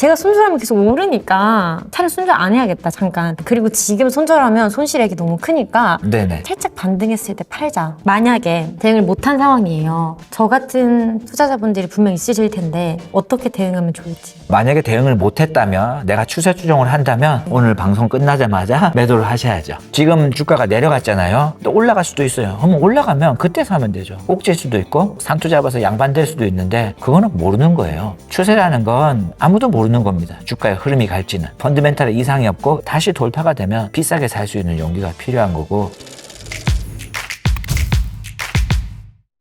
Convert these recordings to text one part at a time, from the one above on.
제가 손절하면 계속 오르니까 차라리 손절 안 해야겠다 잠깐. 그리고 지금 손절하면 손실액이 너무 크니까 네네. 살짝 반등했을 때 팔자. 만약에 대응을 못한 상황이에요. 저 같은 투자자분들이 분명 있으실 텐데 어떻게 대응하면 좋을지. 만약에 대응을 못했다면, 내가 추세 추종을 한다면 오늘 방송 끝나자마자 매도를 하셔야죠. 지금 주가가 내려갔잖아요. 또 올라갈 수도 있어요. 그럼 올라가면 그때 사면 되죠. 꼭질 수도 있고 상투 잡아서 양반될 수도 있는데 그거는 모르는 거예요. 추세라는 건 아무도 모르는 겁니다. 주가의 흐름이 갈지는. 펀드멘탈에 이상이 없고 다시 돌파가 되면 비싸게 살 수 있는 용기가 필요한 거고.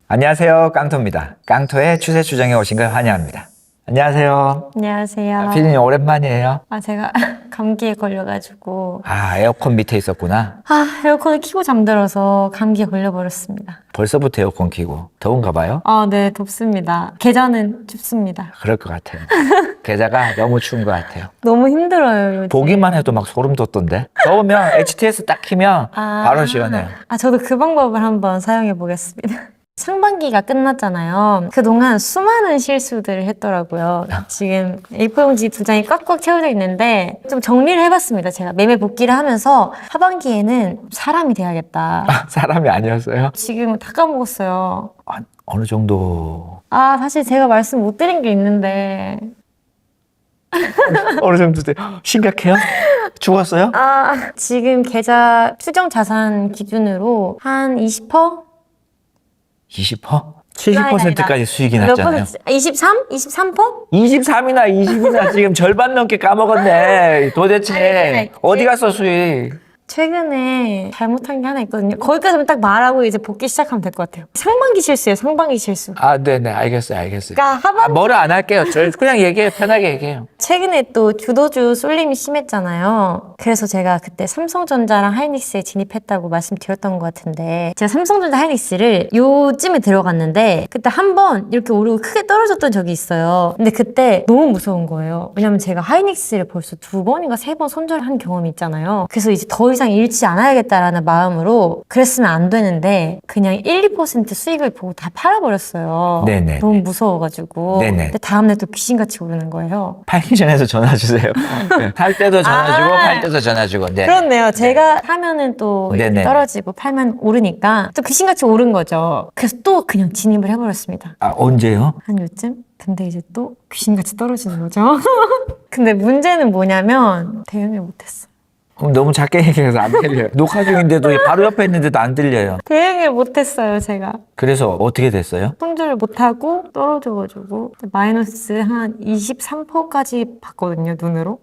안녕하세요, 깡토입니다. 깡토의 추세 추정에 오신 걸 환영합니다. 안녕하세요. 안녕하세요. 피디님 오랜만이에요. 제가 감기에 걸려가지고 에어컨 밑에 있었구나. 에어컨을 켜고 잠들어서 감기에 걸려버렸습니다. 벌써부터 에어컨 켜고 더운가 봐요? 네, 덥습니다. 계좌는 춥습니다. 그럴 것 같아요. 계좌가 너무 추운 것 같아요. 너무 힘들어요, 요즘. 보기만 해도 막 소름 돋던데. 더우면 HTS 딱 키면 바로 시원해요. 저도 그 방법을 한번 사용해 보겠습니다. 상반기가 끝났잖아요. 그동안 수많은 실수들을 했더라고요. 지금 A4용지 2장이 꽉꽉 채워져 있는데 좀 정리를 해봤습니다. 제가 매매 복귀를 하면서 하반기에는 사람이 돼야겠다. 사람이 아니었어요? 지금 다 까먹었어요. 어느 정도. 사실 제가 말씀 못 드린 게 있는데 어느 정도 심각해요? 죽었어요? 지금 계좌 추정 자산 기준으로 한 20%? 20%? 70%까지 수익이 났잖아요. 23? 23%? 23이나 20이나 지금 절반 넘게 까먹었네. 도대체 어디 갔어 수익? 최근에 잘못한 게 하나 있거든요. 거기까지만 딱 말하고 이제 복귀 시작하면 될 것 같아요. 상반기 실수예요, 상반기 실수. 네네, 알겠어요. 그러니까 하반기 뭐를 안 할게요. 저 그냥 얘기해요. 편하게 얘기해요. 최근에 또 주도주 쏠림이 심했잖아요. 그래서 제가 그때 삼성전자랑 하이닉스에 진입했다고 말씀드렸던 것 같은데, 제가 삼성전자 하이닉스를 요즘에 들어갔는데 그때 한번 이렇게 오르고 크게 떨어졌던 적이 있어요. 근데 그때 너무 무서운 거예요. 왜냐면 제가 하이닉스를 벌써 2번인가 3번 손절한 경험이 있잖아요. 그래서 이제 더 이상 잃지 않아야겠다라는 마음으로 그랬으면 안 되는데 그냥 1, 2% 수익을 보고 다 팔아버렸어요. 네네. 너무 무서워가지고. 네네. 근데 다음날 또 귀신같이 오르는 거예요. 팔기 전에서 전화 주세요. 살 때도 전화 주고 팔 때도 전화 주고. 네. 그렇네요. 제가 사면은 또 네네. 떨어지고 팔면 오르니까 또 귀신같이 오른 거죠. 그래서 또 그냥 진입을 해버렸습니다. 언제요? 한 요쯤? 근데 이제 또 귀신같이 떨어지는 거죠. 근데 문제는 뭐냐면 대응을 못했어. 그럼 너무 작게 얘기해서 안 들려요. 녹화 중인데도 바로 옆에 있는데도 안 들려요. 대응을 못했어요, 제가. 그래서 어떻게 됐어요? 손절을 못하고 떨어져가지고 마이너스 한 23%까지 봤거든요, 눈으로.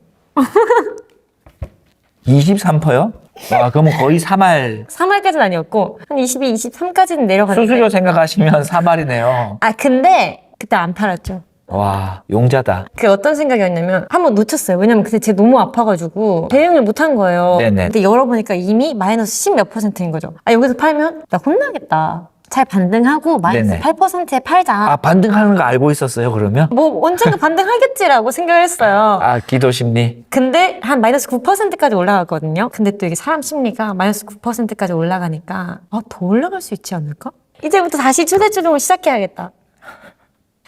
23%요? 와, 그러면 거의 3할. 3할까지는 아니었고 한 22, 23까지는 내려갔는데. 수수료 생각하시면 3할이네요. 근데 그때 안 팔았죠. 와, 용자다. 그게 어떤 생각이었냐면 한번 놓쳤어요. 왜냐면 그때 제가 너무 아파가지고 대응을 못한 거예요. 네네. 근데 열어보니까 이미 마이너스 10 몇 %인 거죠. 여기서 팔면 나 혼나겠다. 잘 반등하고 마이너스 네네. 8%에 팔자. 반등하는 거 알고 있었어요, 그러면? 뭐 언젠가 반등하겠지라고 생각을 했어요. 기도 심리. 근데 한 마이너스 9%까지 올라갔거든요. 근데 또 이게 사람 심리가 마이너스 9%까지 올라가니까 더 올라갈 수 있지 않을까? 이제부터 다시 추세추종을 시작해야겠다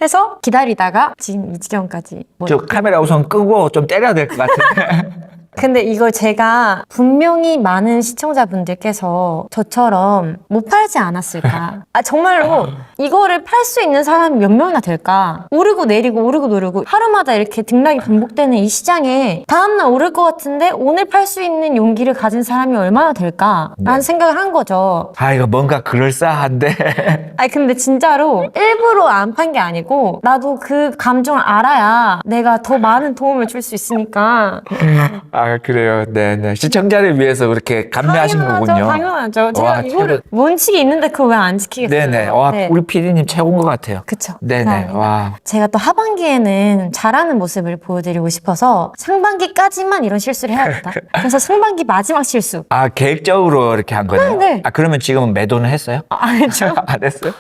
해서 기다리다가 지금 이 지경까지. 저 카메라 우선 끄고 좀 때려야 될 것 같은데. 근데 이걸 제가 분명히 많은 시청자분들께서 저처럼 못 팔지 않았을까? 정말로 이거를 팔 수 있는 사람이 몇 명이나 될까? 오르고 내리고 오르고 내리고 하루마다 이렇게 등락이 반복되는 이 시장에 다음날 오를 것 같은데 오늘 팔 수 있는 용기를 가진 사람이 얼마나 될까? 라는 생각을 한 거죠. 이거 뭔가 그럴싸한데. 근데 진짜로 일부러 안 판 게 아니고 나도 그 감정을 알아야 내가 더 많은 도움을 줄 수 있으니까. 그래요. 네네. 시청자를 위해서 그렇게 감내하신 거군요. 당연하죠. 제가 와, 이거를 원칙이 있는데 그걸 왜 안 지키겠어요? 네네. 네. 우리 PD님 최고인 것 같아요. 그쵸. 네네. 감사합니다. 와. 제가 또 하반기에는 잘하는 모습을 보여드리고 싶어서 상반기까지만 이런 실수를 해야겠다. 그래서 상반기 마지막 실수. 계획적으로 이렇게 한 거네요? 네. 그러면 지금은 매도는 했어요? 안 했죠? 안 했어요?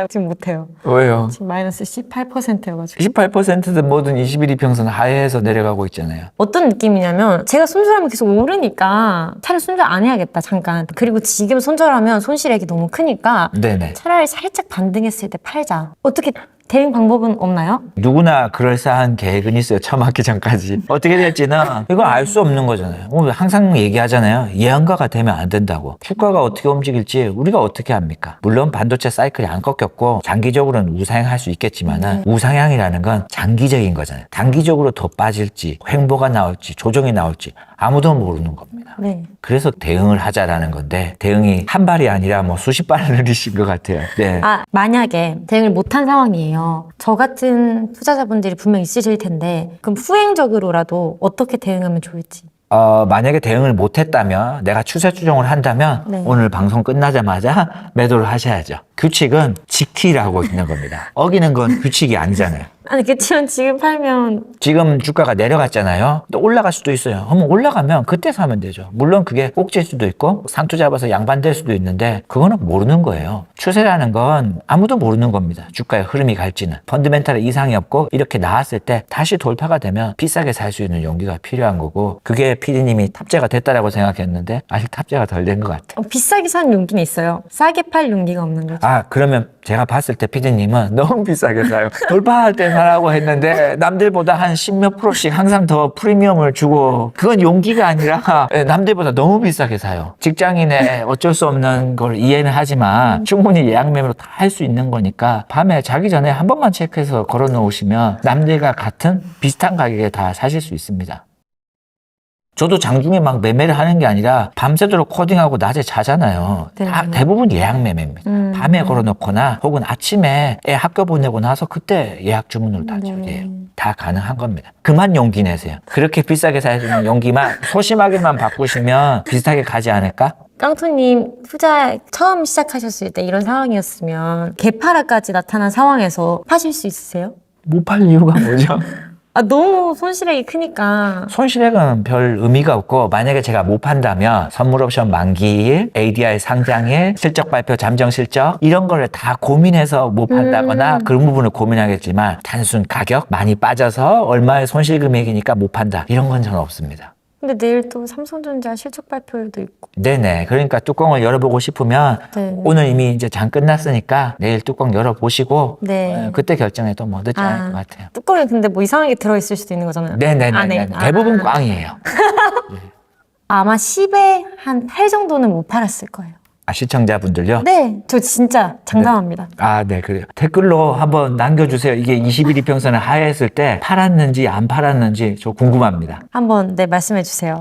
지금 못해요. 왜요? 지금 마이너스 18%여가지고. 18%든 뭐든 21이평선 하회해서 내려가고 있잖아요. 어떤 느낌이냐면 제가 손절하면 계속 오르니까 차라리 손절 안 해야겠다 잠깐. 그리고 지금 손절하면 손실액이 너무 크니까 네네. 차라리 살짝 반등했을 때 팔자. 어떻게 대응 방법은 없나요? 누구나 그럴싸한 계획은 있어요. 처음 하기 전까지. 어떻게 될지는 이건 알 수 없는 거잖아요. 항상 얘기하잖아요. 예언가가 되면 안 된다고. 주가가 어떻게 움직일지 우리가 어떻게 합니까? 물론 반도체 사이클이 안 꺾였고 장기적으로는 우상향할 수 있겠지만은 우상향이라는 건 장기적인 거잖아요. 단기적으로 더 빠질지 횡보가 나올지 조정이 나올지 아무도 모르는 겁니다. 네. 그래서 대응을 하자라는 건데 대응이 한 발이 아니라 뭐 수십 발을 늘리신 것 같아요. 네. 만약에 대응을 못한 상황이에요. 저 같은 투자자분들이 분명 있으실 텐데 그럼 후행적으로라도 어떻게 대응하면 좋을지. 만약에 대응을 못했다면 내가 추세 추종을 한다면 네. 오늘 방송 끝나자마자 매도를 하셔야죠. 규칙은 지키라고 있는 겁니다. 어기는 건 규칙이 아니잖아요. 아니 그치만 지금 팔면 지금 주가가 내려갔잖아요. 또 올라갈 수도 있어요. 그러면 올라가면 그때 사면 되죠. 물론 그게 꼭지일 수도 있고 상투 잡아서 양반될 수도 있는데 그거는 모르는 거예요. 추세라는 건 아무도 모르는 겁니다. 주가의 흐름이 갈지는. 펀드멘탈에 이상이 없고 이렇게 나왔을 때 다시 돌파가 되면 비싸게 살 수 있는 용기가 필요한 거고 그게 PD님이 탑재가 됐다라고 생각했는데 아직 탑재가 덜 된 것 같아요. 비싸게 산 용기는 있어요. 싸게 팔 용기가 없는 거죠. 그러면 제가 봤을 때 PD님은 너무 비싸게 사요. 돌파할 때 사라고 했는데 남들보다 한 10몇 %씩 항상 더 프리미엄을 주고 그건 용기가 아니라 남들보다 너무 비싸게 사요. 직장인의 어쩔 수 없는 걸 이해는 하지만 충분히 예약 매매로 다 할 수 있는 거니까 밤에 자기 전에 한 번만 체크해서 걸어 놓으시면 남들과 같은 비슷한 가격에 다 사실 수 있습니다. 저도 장중에 막 매매를 하는 게 아니라 밤새도록 코딩하고 낮에 자잖아요. 네. 다 대부분 예약 매매입니다. 밤에 걸어놓거나 혹은 아침에 애 학교 보내고 나서 그때 예약 주문으로 다 처리해요. 다 가능한 겁니다. 그만 용기 내세요. 그렇게 비싸게 사시는 용기만 소심하게만 바꾸시면 비슷하게 가지 않을까? 깡토님 투자 처음 시작하셨을 때 이런 상황이었으면 개파라까지 나타난 상황에서 파실 수 있으세요? 못 팔 이유가 뭐죠? 너무 손실액이 크니까. 손실액은 별 의미가 없고 만약에 제가 못 판다면 선물옵션 만기일, ADR 상장일, 실적 발표 잠정 실적 이런 거를 다 고민해서 못 판다거나 그런 부분을 고민하겠지만 단순 가격 많이 빠져서 얼마의 손실 금액이니까 못 판다 이런 건 저는 없습니다. 근데 내일 또 삼성전자 실적 발표도 있고. 네네. 그러니까 뚜껑을 열어보고 싶으면 네. 오늘 이미 이제 장 끝났으니까 내일 뚜껑 열어보시고 네. 그때 결정해도 뭐 늦지 않을 것 같아요. 뚜껑에 근데 뭐 이상하게 들어있을 수도 있는 거잖아요. 네네네. 안에. 대부분 꽝이에요. 아마 10에 한 8 정도는 못 팔았을 거예요. 시청자분들요? 네, 저 진짜 장담합니다. 네, 그래요. 댓글로 한번 남겨주세요. 이게 21 이평선을 하회했을 때 팔았는지 안 팔았는지 저 궁금합니다. 한번 말씀해 주세요.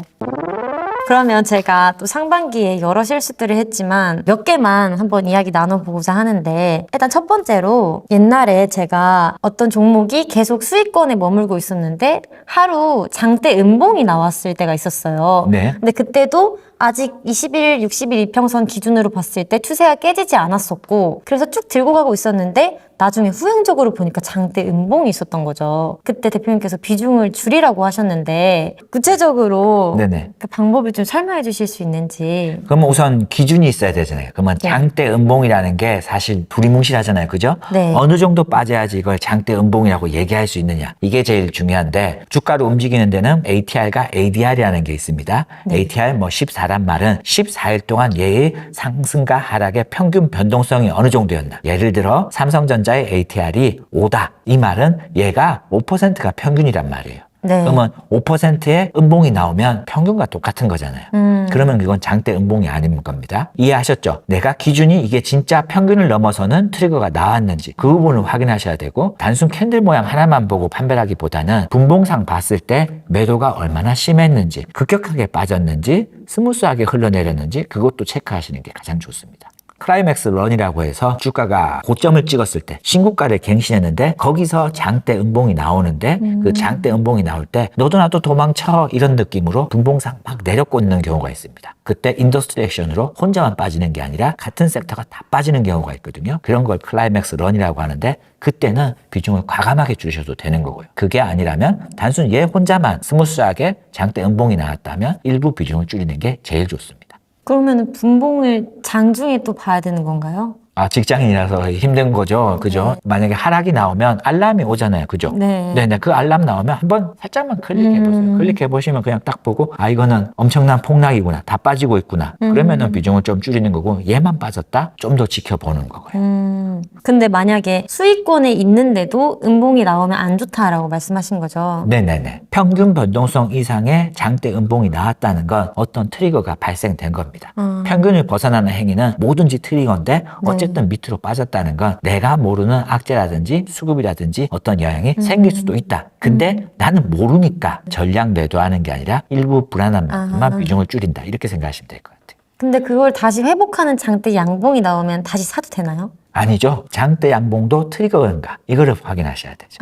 그러면 제가 또 상반기에 여러 실수들을 했지만 몇 개만 한번 이야기 나눠보고자 하는데 일단 첫 번째로 옛날에 제가 어떤 종목이 계속 수익권에 머물고 있었는데 하루 장대 음봉이 나왔을 때가 있었어요. 네. 근데 그때도 아직 21, 60일 이평선 기준으로 봤을 때 추세가 깨지지 않았었고 그래서 쭉 들고 가고 있었는데 나중에 후행적으로 보니까 장대 음봉이 있었던 거죠. 그때 대표님께서 비중을 줄이라고 하셨는데 구체적으로 네네. 그 방법을 좀 설명해 주실 수 있는지. 그러면 우선 기준이 있어야 되잖아요. 그러면 네. 장대 음봉이라는 게 사실 두리뭉실하잖아요. 그죠? 네. 어느 정도 빠져야지 이걸 장대 음봉이라고 얘기할 수 있느냐. 이게 제일 중요한데 주가를 움직이는 데는 ATR과 ADR이라는 게 있습니다. 네. ATR 14란 말은 14일 동안 얘의 상승과 하락의 평균 변동성이 어느 정도였나. 예를 들어 삼성전자의 ATR이 5다. 이 말은 얘가 5%가 평균이란 말이에요. 네. 그러면 5%의 음봉이 나오면 평균과 똑같은 거잖아요. 그러면 그건 장대 음봉이 아닌 겁니다. 이해하셨죠? 내가 기준이 이게 진짜 평균을 넘어서는 트리거가 나왔는지 그 부분을 확인하셔야 되고 단순 캔들 모양 하나만 보고 판별하기보다는 분봉상 봤을 때 매도가 얼마나 심했는지 급격하게 빠졌는지 스무스하게 흘러내렸는지 그것도 체크하시는 게 가장 좋습니다. 클라이맥스 런이라고 해서 주가가 고점을 찍었을 때 신고가를 갱신했는데 거기서 장대 음봉이 나오는데 그 장대 음봉이 나올 때 너도 나도 도망쳐 이런 느낌으로 분봉상 막 내려꽂는 경우가 있습니다. 그때 인더스트리 액션으로 혼자만 빠지는 게 아니라 같은 섹터가 다 빠지는 경우가 있거든요. 그런 걸 클라이맥스 런이라고 하는데 그때는 비중을 과감하게 줄이셔도 되는 거고요. 그게 아니라면 단순 얘 혼자만 스무스하게 장대 음봉이 나왔다면 일부 비중을 줄이는 게 제일 좋습니다. 그러면 분봉을 장중에 또 봐야 되는 건가요? 직장인이라서 힘든 거죠. 그죠? 네. 만약에 하락이 나오면 알람이 오잖아요. 그죠? 네. 네네. 그 알람 나오면 한번 살짝만 클릭해보세요. 클릭해보시면 그냥 딱 보고, 이거는 엄청난 폭락이구나. 다 빠지고 있구나. 그러면은 비중을 좀 줄이는 거고, 얘만 빠졌다? 좀 더 지켜보는 거고요. 근데 만약에 수익권에 있는데도 음봉이 나오면 안 좋다라고 말씀하신 거죠. 네네네. 평균 변동성 이상의 장대 음봉이 나왔다는 건 어떤 트리거가 발생된 겁니다. 평균을 벗어나는 행위는 뭐든지 트리거인데 어쨌든 밑으로 빠졌다는 건 내가 모르는 악재라든지 수급이라든지 어떤 영향이 생길 수도 있다. 근데 나는 모르니까 전량 매도하는 게 아니라 일부 불안한 만큼만 비중을 줄인다. 이렇게 생각하시면 될 것 같아요. 근데 그걸 다시 회복하는 장대 양봉이 나오면 다시 사도 되나요? 아니죠. 장대 양봉도 트리거인가 이거를 확인하셔야 되죠.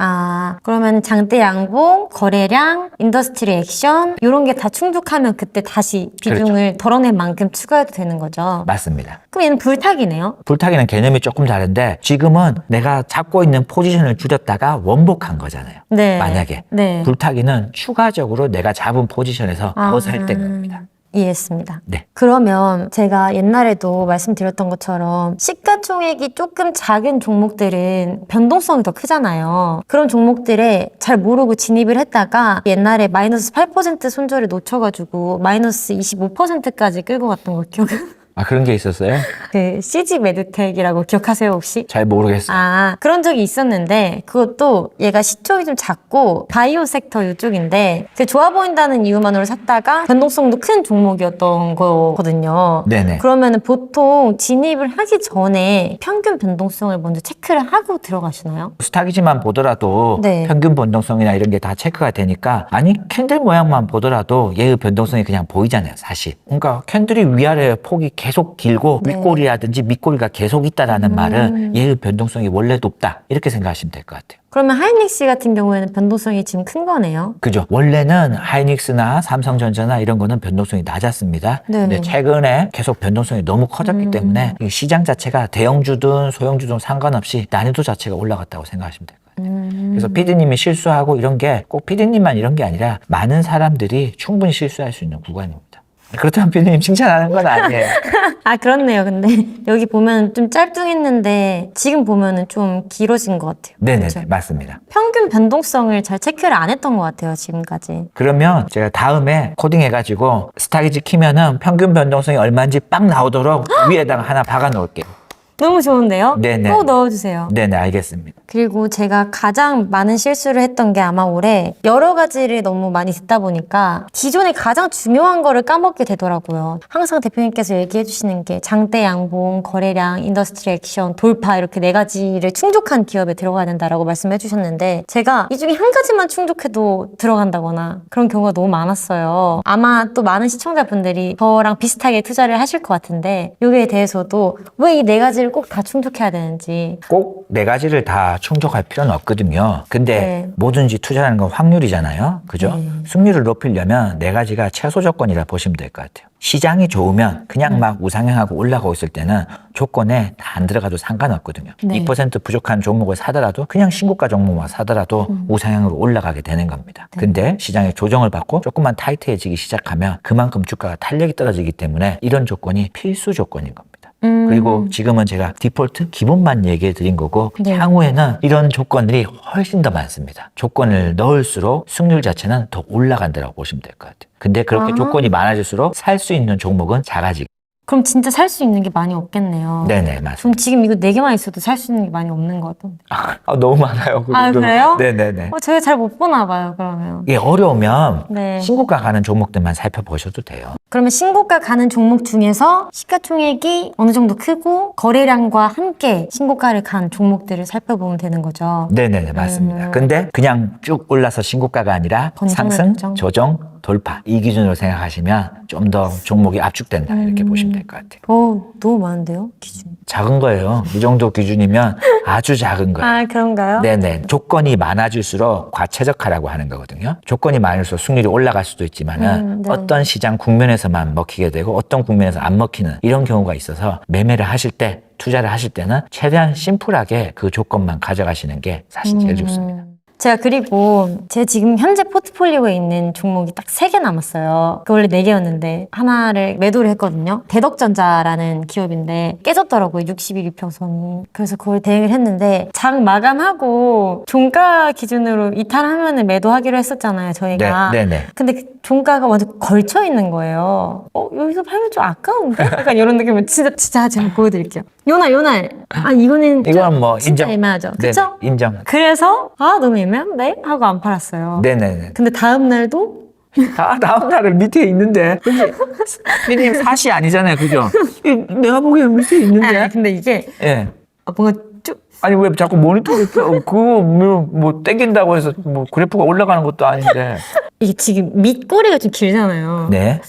그러면 장대 양봉, 거래량, 인더스트리 액션 이런 게 다 충족하면 그때 다시 비중을 덜어낸 만큼 추가해도 되는 거죠. 맞습니다. 그럼 얘는 불타기네요? 불타기는 개념이 조금 다른데 지금은 내가 잡고 있는 포지션을 줄였다가 원복한 거잖아요. 네. 만약에 네. 불타기는 추가적으로 내가 잡은 포지션에서 더 살 때인 겁니다. 이해했습니다. 네. 그러면 제가 옛날에도 말씀드렸던 것처럼 시가총액이 조금 작은 종목들은 변동성이 더 크잖아요. 그런 종목들에 잘 모르고 진입을 했다가 옛날에 마이너스 8% 손절을 놓쳐가지고 마이너스 25%까지 끌고 갔던 거 기억은? 그런 게 있었어요? 그 CG 메드텍이라고 기억하세요 혹시? 잘 모르겠어요. 그런 적이 있었는데 그것도 얘가 시총이 좀 작고 바이오 섹터 이쪽인데 좋아 보인다는 이유만으로 샀다가 변동성도 큰 종목이었던 거거든요. 네네. 그러면은 보통 진입을 하기 전에 평균 변동성을 먼저 체크를 하고 들어가시나요? 스탁이지만 보더라도 네. 평균 변동성이나 이런 게 다 체크가 되니까 캔들 모양만 보더라도 얘의 변동성이 그냥 보이잖아요, 사실. 그러니까 캔들이 위아래 폭이 계속 길고 네. 윗꼬리라든지 밑꼬리가 계속 있다라는 말은 얘의 변동성이 원래 높다 이렇게 생각하시면 될 것 같아요. 그러면 하이닉스 같은 경우에는 변동성이 지금 큰 거네요. 그죠. 원래는 하이닉스나 삼성전자나 이런 거는 변동성이 낮았습니다. 네네. 근데 최근에 계속 변동성이 너무 커졌기 때문에 이 시장 자체가 대형주든 소형주든 상관없이 난이도 자체가 올라갔다고 생각하시면 될 거예요. 그래서 피디님이 실수하고 이런 게 꼭 피디님만 이런 게 아니라 많은 사람들이 충분히 실수할 수 있는 구간입니다. 그렇다면 피디님 칭찬하는 건 아니에요. 그렇네요. 근데 여기 보면 좀 짤뚱했는데 지금 보면은 좀 길어진 것 같아요. 네네, 그렇죠? 맞습니다. 평균 변동성을 잘 체크를 안 했던 것 같아요, 지금까지. 그러면 제가 다음에 코딩해가지고 스타기지 키면은 평균 변동성이 얼마인지 빡 나오도록 위에다가 하나 박아 놓을게요. 너무 좋은데요? 네네. 꼭 넣어주세요. 네네, 알겠습니다. 그리고 제가 가장 많은 실수를 했던 게 아마 올해 여러 가지를 너무 많이 듣다 보니까 기존에 가장 중요한 거를 까먹게 되더라고요. 항상 대표님께서 얘기해 주시는 게 장대 양봉, 거래량, 인더스트리 액션, 돌파 이렇게 4가지를 충족한 기업에 들어가야 된다라고 말씀해 주셨는데 제가 이 중에 한 가지만 충족해도 들어간다거나 그런 경우가 너무 많았어요. 아마 또 많은 시청자분들이 저랑 비슷하게 투자를 하실 것 같은데 여기에 대해서도 왜 이 4가지를 꼭 다 충족해야 되는지 꼭 4가지를 다 충족할 필요는 없거든요. 근데 네. 뭐든지 투자하는 건 확률이잖아요. 그죠? 네. 승률을 높이려면 4가지가 최소 조건이라 보시면 될 것 같아요. 시장이 좋으면 그냥 막 우상향하고 올라가고 있을 때는 조건에 다 안 들어가도 상관없거든요. 네. 2% 부족한 종목을 사더라도 그냥 신고가 종목만 사더라도 우상향으로 올라가게 되는 겁니다. 네. 근데 시장의 조정을 받고 조금만 타이트해지기 시작하면 그만큼 주가가 탄력이 떨어지기 때문에 이런 조건이 필수 조건인 겁니다. 그리고 지금은 제가 디폴트 기본만 얘기해 드린 거고 네. 향후에는 이런 조건들이 훨씬 더 많습니다. 조건을 넣을수록 승률 자체는 더 올라간다고 보시면 될 것 같아요. 근데 그렇게 조건이 많아질수록 살 수 있는 종목은 작아지고. 그럼 진짜 살 수 있는 게 많이 없겠네요. 네네, 맞습니다. 그럼 지금 이거 4개만 있어도 살 수 있는 게 많이 없는 것 같던데. 너무 많아요. 그래요? 네네네. 저희가 잘 못 보나 봐요, 그러면. 이게 어려우면 네. 신고가 가는 종목들만 살펴보셔도 돼요. 그러면 신고가 가는 종목 중에서 시가총액이 어느 정도 크고 거래량과 함께 신고가를 간 종목들을 살펴보면 되는 거죠. 네네네, 맞습니다. 근데 그냥 쭉 올라서 신고가가 아니라 번정을 상승, 조정. 조정, 돌파 이 기준으로 생각하시면 좀 더 종목이 압축된다 이렇게 보시면 될 것 같아요. 너무 많은데요, 기준. 작은 거예요. 이 정도 기준이면 아주 작은 거예요. 그런가요? 네네. 조건이 많아질수록 과최적화라고 하는 거거든요. 조건이 많을수록 승률이 올라갈 수도 있지만은 네. 어떤 시장 국면에서만 먹히게 되고 어떤 국면에서 안 먹히는 이런 경우가 있어서 매매를 하실 때 투자를 하실 때는 최대한 심플하게 그 조건만 가져가시는 게 사실 제일 좋습니다. 제가 그리고 제 지금 현재 포트폴리오에 있는 종목이 딱 3개 남았어요. 그 원래 4개였는데 하나를 매도를 했거든요. 대덕전자라는 기업인데 깨졌더라고요. 60일 이평선이. 그래서 그걸 대응을 했는데 장 마감하고 종가 기준으로 이탈하면 매도하기로 했었잖아요. 저희가. 네네. 근데 그 종가가 완전 걸쳐 있는 거예요. 여기서 팔면 좀 아까운데? 약간 이런 느낌을 진짜 제가 보여드릴게요. 요날. 아, 이거는 이건 뭐 진짜 인정. 애매하죠. 네, 그쵸? 인정. 그래서 너무 애매한데? 하고 안 팔았어요. 네네네. 근데 다음 날도 다음 날은 밑에 있는데. 근데 피디님 사시 아니잖아요, 그죠? 내가 보기엔 밑에 있는데. 근데 이게 예. 뭔가 쭉 아니 왜 자꾸 모니터를 그거 뭐 땡긴다고 해서 뭐 그래프가 올라가는 것도 아닌데. 이게 지금 밑꼬리가 좀 길잖아요. 네.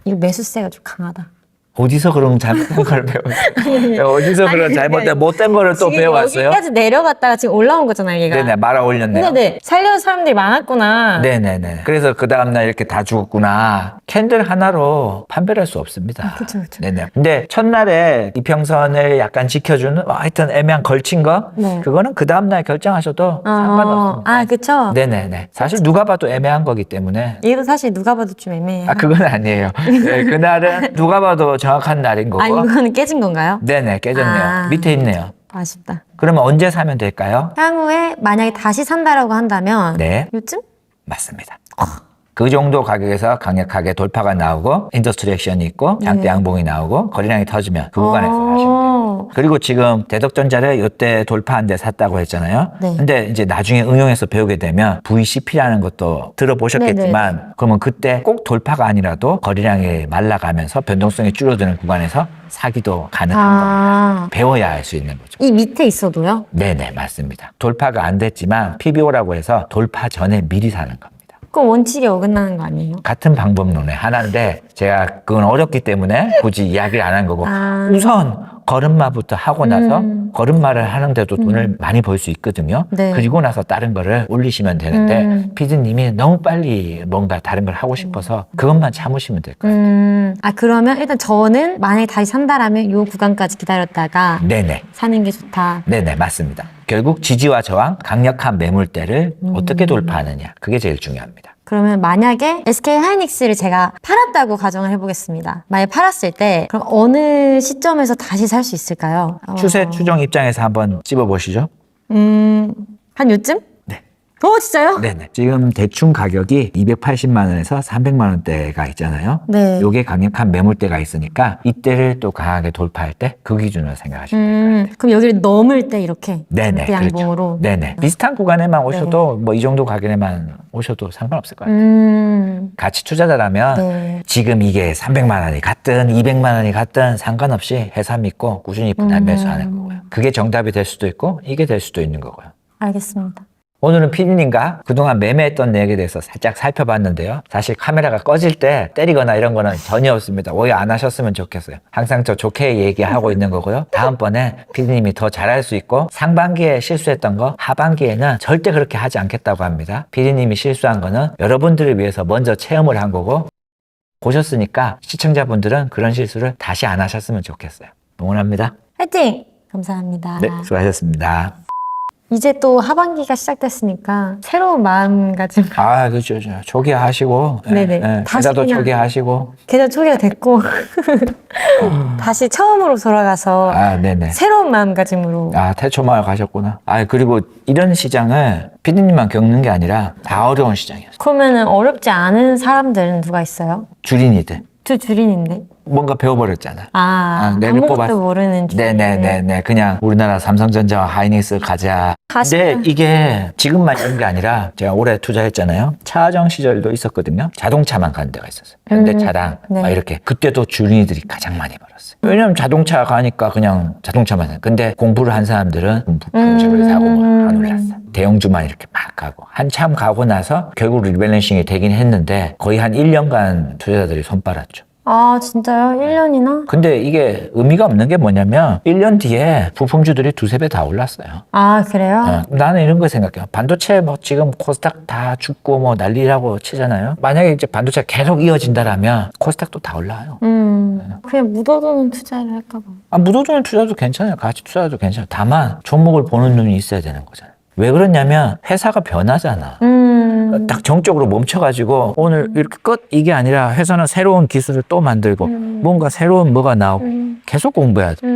이거 매수세가 좀 강하다. 어디서 그런 잘못된 걸 배웠어요? 어디서 그런 아니, 잘못된 못된 거를 또 지금 배워왔어요? 여기까지 내려갔다가 지금 올라온 거잖아요, 얘가. 네네, 말아 올렸네요. 네네. 살려는 사람들이 많았구나. 네네네. 그래서 그 다음날 이렇게 다 죽었구나. 캔들 하나로 판별할 수 없습니다. 그쵸. 네네. 근데 첫날에 이평선을 약간 지켜주는, 하여튼 애매한 걸친 거, 네. 그거는 그 다음날 결정하셔도 상관없습니다. 그쵸. 네네네. 사실 누가 봐도 애매한 거기 때문에. 이것도 사실 누가 봐도 좀 애매해요. 그건 아니에요. 네, 그날은 누가 봐도 정확한 날인 거고. 이거는 깨진 건가요? 네네, 깨졌네요. 밑에 있네요. 아쉽다. 그러면 언제 사면 될까요? 향후에 만약에 다시 산다라고 한다면 네. 요즘? 맞습니다. 그 정도 가격에서 강력하게 돌파가 나오고 인더스트리 액션이 있고 장대 양봉이 나오고 거래량이 터지면 그 구간에서 하시면 돼요. 그리고 지금 대덕전자를 이때 돌파한 데 샀다고 했잖아요. 네. 근데 이제 나중에 응용해서 배우게 되면 VCP라는 것도 들어보셨겠지만 그러면 그때 꼭 돌파가 아니라도 거래량이 말라가면서 변동성이 줄어드는 구간에서 사기도 가능한 겁니다. 배워야 할 수 있는 거죠. 이 밑에 있어도요? 네네, 맞습니다. 돌파가 안 됐지만 PBO라고 해서 돌파 전에 미리 사는 겁니다. 그럼 원칙에 어긋나는 거 아니에요? 같은 방법론의 하나인데 제가 그건 어렵기 때문에 굳이 이야기를 안 한 거고 우선 걸음마부터 하고 나서 걸음마를 하는데도 돈을 많이 벌 수 있거든요. 네. 그리고 나서 다른 거를 올리시면 되는데 피디님이 너무 빨리 뭔가 다른 걸 하고 싶어서 그것만 참으시면 될 거예요. 그러면 일단 저는 만약에 다시 산다라면 요 구간까지 기다렸다가 네네. 사는 게 좋다. 네네, 맞습니다. 결국 지지와 저항, 강력한 매물대를 어떻게 돌파하느냐. 그게 제일 중요합니다. 그러면 만약에 SK 하이닉스를 제가 팔았다고 가정을 해보겠습니다. 만약에 팔았을 때 그럼 어느 시점에서 다시 살 수 있을까요? 추세 추정 입장에서 한번 찝어보시죠. 한 요쯤? 네. 진짜요? 네네. 지금 대충 가격이 280만 원에서 300만 원대가 있잖아요. 네. 요게 강력한 매물대가 있으니까 이때를 또 강하게 돌파할 때 그 기준으로 생각하시면 돼요. 그럼 여기를 넘을 때 이렇게 네네. 그 양봉으로. 네네. 비슷한 구간에만 오셔도 뭐 이 정도 가격에만 오셔도 상관없을 것 같아요. 가치 투자자라면 네. 지금 이게 300만 원이 갔든 200만 원이 갔든 상관없이 회사 믿고 꾸준히 분할 매수하는 거고요. 그게 정답이 될 수도 있고 이게 될 수도 있는 거고요. 알겠습니다. 오늘은 피디님과 그동안 매매했던 내역에 대해서 살짝 살펴봤는데요. 사실 카메라가 꺼질 때 때리거나 이런 거는 전혀 없습니다. 오해 안 하셨으면 좋겠어요. 항상 저 좋게 얘기하고 있는 거고요. 다음번에 피디님이 더 잘할 수 있고 상반기에 실수했던 거 하반기에는 절대 그렇게 하지 않겠다고 합니다. 피디님이 실수한 거는 여러분들을 위해서 먼저 체험을 한 거고 보셨으니까 시청자분들은 그런 실수를 다시 안 하셨으면 좋겠어요. 응원합니다. 화이팅! 감사합니다. 네, 수고하셨습니다. 이제 또 하반기가 시작됐으니까 새로운 마음가짐. 그렇죠. 초기화하시고 네네. 다시 계좌도 그냥- 초기화하시고 계좌 초기화 됐고 다시 처음으로 돌아가서 네네. 새로운 마음가짐으로. 태초마을 가셨구나. 그리고 이런 시장을 피디님만 겪는 게 아니라 다 어려운 시장이었어요. 그러면은 어렵지 않은 사람들은 누가 있어요? 주린이들. 두 주린인데. 뭔가 배워버렸잖아. 내를 아무것도 뽑았어. 모르는 주린. 네네네네. 그냥 우리나라 삼성전자와 하이닉스 가자. 근데 이게 지금만 이런 게 아니라 제가 올해 투자했잖아요. 차정 시절도 있었거든요. 자동차만 가는 데가 있었어요. 현대차랑 네. 막 이렇게. 그때도 주린이들이 가장 많이 벌었어요. 왜냐면 자동차 가니까 그냥 자동차만 사요. 근데 공부를 한 사람들은 자동차를 사고 뭐 안 올랐어. 대형주만 이렇게 막 가고. 한참 가고 나서 결국 리밸런싱이 되긴 했는데 거의 한 1년간 투자자들이 손 빨았죠. 진짜요? 1년이나? 근데 이게 의미가 없는 게 뭐냐면 1년 뒤에 부품주들이 두세 배 다 올랐어요. 그래요? 나는 이런 거 생각해요. 반도체 뭐 지금 코스닥 다 죽고 뭐 난리라고 치잖아요. 만약에 이제 반도체가 계속 이어진다라면 코스닥도 다 올라요. 그냥 묻어두는 투자를 할까 봐. 묻어두는 투자도 괜찮아요. 가치 투자도 괜찮아요. 다만 종목을 보는 눈이 있어야 되는 거잖아요. 왜 그러냐면 회사가 변하잖아. 딱 정적으로 멈춰가지고 오늘 이렇게 끝 이게 아니라 회사는 새로운 기술을 또 만들고 뭔가 새로운 뭐가 나오고 계속 공부해야 돼.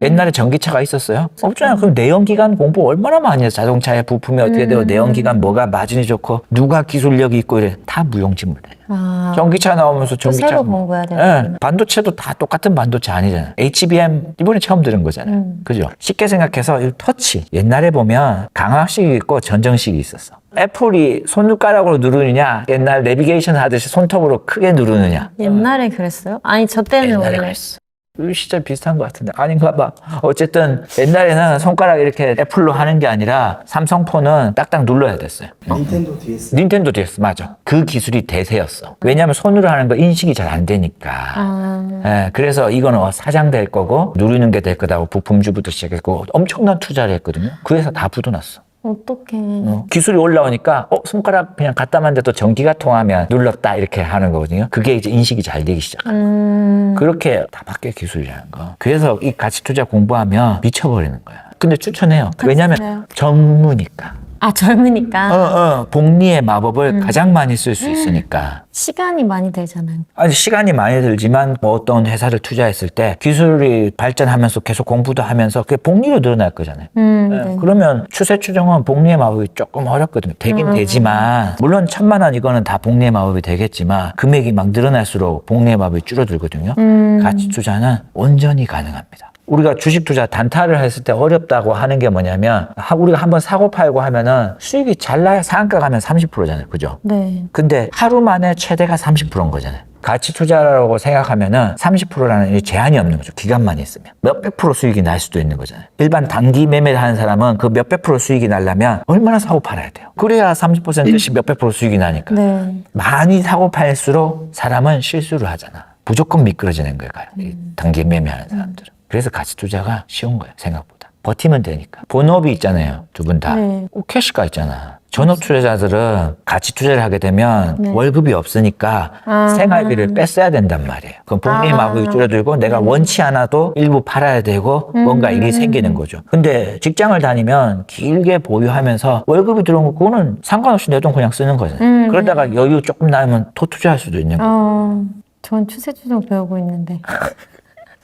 옛날에 전기차가 있었어요? 없잖아요. 그럼 내연기관 공부 얼마나 많이 해서 자동차의 부품이 어떻게 되고 내연기관 뭐가 마진이 좋고 누가 기술력이 있고 이래 다 무용지물이에요. 아, 전기차 나오면서 또 전기차 새로 공부해야 되는. 예, 반도체도 다 똑같은 반도체 아니잖아요. HBM 이번에 처음 들은 거잖아요. 그죠? 쉽게 생각해서 이 터치 옛날에 보면 강압식이 있고 전정식이 있었어. 애플이 손가락으로 누르느냐 옛날 내비게이션 하듯이 손톱으로 크게 누르느냐. 옛날에 그랬어요? 아니 저 때는 옛날에 원래 그랬어. 이 시절 비슷한 것 같은데 아닌가 봐. 어쨌든 옛날에는 손가락 이렇게 애플로 하는 게 아니라 삼성폰은 딱딱 눌러야 됐어요. 닌텐도 DS. 닌텐도 DS 맞아. 그 기술이 대세였어. 왜냐하면 손으로 하는 거 인식이 잘 안 되니까. 예, 그래서 이거는 사장될 거고 누르는 게 될 거다고 부품주부터 시작했고 엄청난 투자를 했거든요. 그 회사 다 부도났어. 어떡해. 기술이 올라오니까 손가락 그냥 갖다 놨는데 또 전기가 통하면 눌렀다 이렇게 하는 거거든요. 그게 이제 인식이 잘 되기 시작하는 그렇게 다 바뀌어 기술이라는 거. 그래서 이 가치 투자 공부하면 미쳐버리는 거야. 근데 추천해요. 왜냐면 그래요? 젊으니까. 아 젊으니까 복리의 마법을 가장 많이 쓸 수 있으니까. 시간이 많이 들잖아요. 아니 시간이 많이 들지만 뭐 어떤 회사를 투자했을 때 기술이 발전하면서 계속 공부도 하면서 그게 복리로 늘어날 거잖아요. 네. 그러면 추세 추정은 복리의 마법이 조금 어렵거든요. 되긴 되지만 물론 1,000만 원 이거는 다 복리의 마법이 되겠지만 금액이 막 늘어날수록 복리의 마법이 줄어들거든요. 가치 투자는 온전히 가능합니다. 우리가 주식 투자 단타를 했을 때 어렵다고 하는 게 뭐냐면 우리가 한번 사고 팔고 하면은 수익이 잘 나야 상한가 가면 30%잖아요. 그죠? 네. 근데 하루 만에 최대가 30%인 거잖아요. 가치 투자라고 생각하면은 30%라는 제한이 없는 거죠. 기간만 있으면. 몇백 프로 수익이 날 수도 있는 거잖아요. 일반 단기 매매를 하는 사람은 그 몇백 프로 수익이 나려면 얼마나 사고 팔아야 돼요. 그래야 30%씩 몇백 프로 수익이 나니까. 네. 많이 사고 팔수록 사람은 실수를 하잖아. 무조건 미끄러지는 거예요. 이 단기 매매하는 사람들은. 그래서 가치 투자가 쉬운 거예요. 생각보다. 버티면 되니까. 본업이 있잖아요. 두 분 다. 네. 캐시가 있잖아. 전업 투자자들은 가치 투자를 하게 되면 월급이 없으니까 생활비를 뺐어야 된단 말이에요. 그럼 복리 마법이 줄어들고 내가 원치 않아도 일부 팔아야 되고 뭔가 일이 생기는 거죠. 근데 직장을 다니면 길게 보유하면서 월급이 들어온 거 그거는 상관없이 내 돈 그냥 쓰는 거잖아요. 그러다가 여유 조금 나면 더 투자할 수도 있는 거예요. 전 추세 추정 배우고 있는데.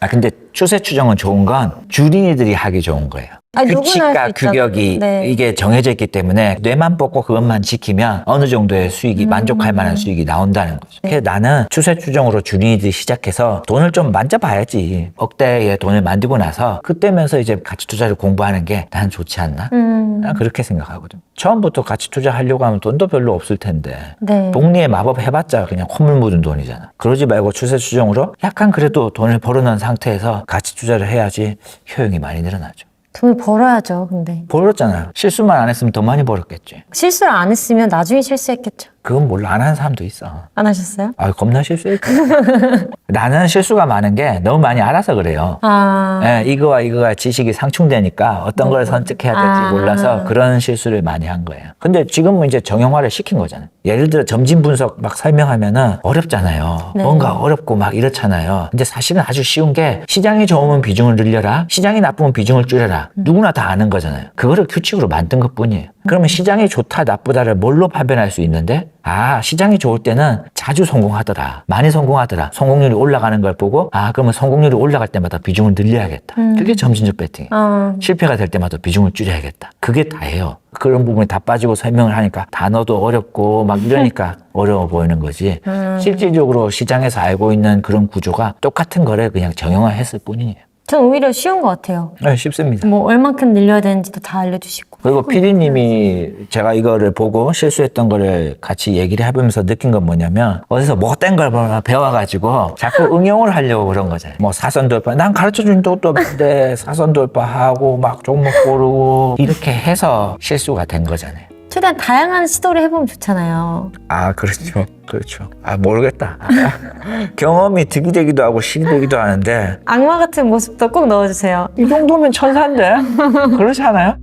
근데 추세 추정은 좋은 건 주린이들이 하기 좋은 거예요. 누구나 할 규칙과 수 있죠. 규격이 네. 이게 정해져 있기 때문에 뇌만 뽑고 그것만 지키면 어느 정도의 수익이 만족할 만한 수익이 나온다는 거죠. 그래서 나는 추세 추정으로 주린이들이 시작해서 돈을 좀 만져봐야지. 억대의 돈을 만들고 나서 그때면서 이제 가치 투자를 공부하는 게 난 좋지 않나? 난 그렇게 생각하거든. 처음부터 가치 투자하려고 하면 돈도 별로 없을 텐데 네. 복리의 마법 해봤자 그냥 콧물 묻은 돈이잖아. 그러지 말고 추세 추정으로 약간 그래도 돈을 벌어놓은 상태에서 가치 투자를 해야지 효용이 많이 늘어나죠. 돈을 벌어야죠, 근데. 벌었잖아요. 실수만 안 했으면 더 많이 벌었겠지. 실수를 안 했으면 나중에 실수했겠죠. 그건 몰라. 안 하는 사람도 있어. 안 하셨어요? 겁나 실수했지. 나는 실수가 많은 게 너무 많이 알아서 그래요. 이거와 이거가 지식이 상충되니까 어떤 걸 선택해야 될지 몰라서 그런 실수를 많이 한 거예요. 근데 지금은 이제 정형화를 시킨 거잖아요. 예를 들어 점진 분석 막 설명하면은 어렵잖아요. 네. 뭔가 어렵고 막 이렇잖아요. 근데 사실은 아주 쉬운 게 시장이 좋으면 비중을 늘려라. 시장이 나쁘면 비중을 줄여라. 누구나 다 아는 거잖아요. 그거를 규칙으로 만든 것 뿐이에요. 그러면 시장이 좋다 나쁘다를 뭘로 판별할 수 있는데 시장이 좋을 때는 자주 성공하더라. 많이 성공하더라. 성공률이 올라가는 걸 보고 그러면 성공률이 올라갈 때마다 비중을 늘려야겠다. 그게 점진적 배팅이에요. 실패가 될 때마다 비중을 줄여야겠다. 그게 다예요. 그런 부분이 다 빠지고 설명을 하니까 단어도 어렵고 막 이러니까 어려워 보이는 거지. 실질적으로 시장에서 알고 있는 그런 구조가 똑같은 거를 그냥 정형화했을 뿐이에요. 전 오히려 쉬운 것 같아요. 네, 쉽습니다. 뭐 얼만큼 늘려야 되는지도 다 알려주시고. 그리고 PD님이 제가 이거를 보고 실수했던 거를 같이 얘기를 해보면서 느낀 건 뭐냐면 어디서 못된 걸 배워가지고 자꾸 응용을 하려고 그런 거잖아요. 뭐 사선 돌파, 난 가르쳐준 적도 없는데 사선 돌파하고 막 종목 고르고 이렇게 해서 실수가 된 거잖아요. 최대한 다양한 시도를 해보면 좋잖아요. 그렇죠. 그렇죠. 모르겠다. 경험이 득이 되기도 하고 실이 되기도 하는데 악마 같은 모습도 꼭 넣어주세요. 이 정도면 천사인데? 그렇지 않아요?